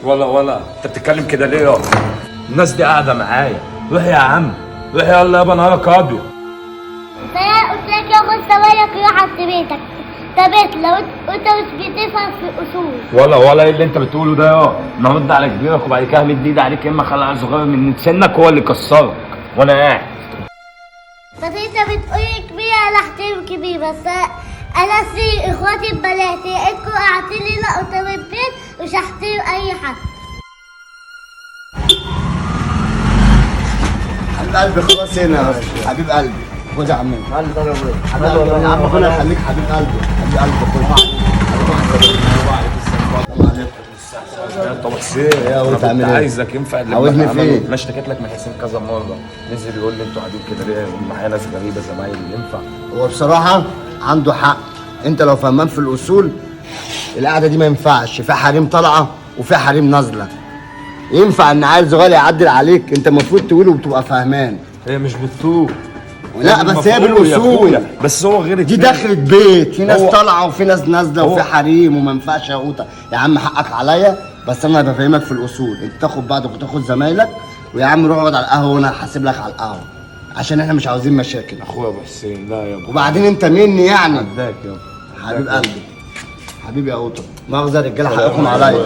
ولا انت بتتكلم كده ليه يا؟ الناس دي قاعده معايا. روح يا عم روح، يلا يابا نهارك ابيض. فانا قلت لك يا خد سوالك روح على بيتك. ده بيت لو انت مش بتفهم في الاصول. ولا ايه اللي انت بتقوله ده يا؟ نرد على كبيرك وبعد كده همد ايدي عليك، يا اما خلي عيل صغير من سنك هو اللي كسرك وانا قاعد. بس انت بتقولي كبير، انا احترم كبير، بس انا في اخواتي البنات انتوا قاعدين لنا قدام البيت مش هحترم اي حد. حبيب قلبي خلاص هنا يا باشا، حبيب قلبي خد يا عم. حبيب قلبي يا عم، ربنا يخليك حبيب قلبي، حبيب قلبي خد. طب بس ايه؟ انا كنت عايزك ينفع اللي عاوزني فين؟ ما اشتكيت لك من حسين كذا مره، نزل يقول لي انتوا قاعدين كده ليه؟ معايا ناس غريبه زمايلي، ينفع؟ هو بصراحة عنده حق، انت لو فهمان في الاصول القعدة دي ما ينفعش، في حريم طالعة وفي حريم نازلة. ينفع ان عيل صغير يعدل عليك؟ انت المفروض تقوله وتبقى فهمان. هي مش بالطول. لا بس هي بالاصول. بس هو غير دي دخلت بيت، في ناس طالعة وفي ناس نازلة هو وفي حريم وما ينفعش يا قوطة. يا عم حقك عليا، بس انا بفهمك في الاصول. انت تاخد بعضك وتاخد زمايلك، ويا عم روح اقعد على القهوة وانا هحاسب لك على القهوة، عشان احنا مش عاوزين مشاكل. اخويا ابو حسين لا يابا. وبعدين انت مني يعني. عداك يابا. حبيب قلبي، حبيبي يا قوطة، مؤاخذة يا رجالة حقكم عليا.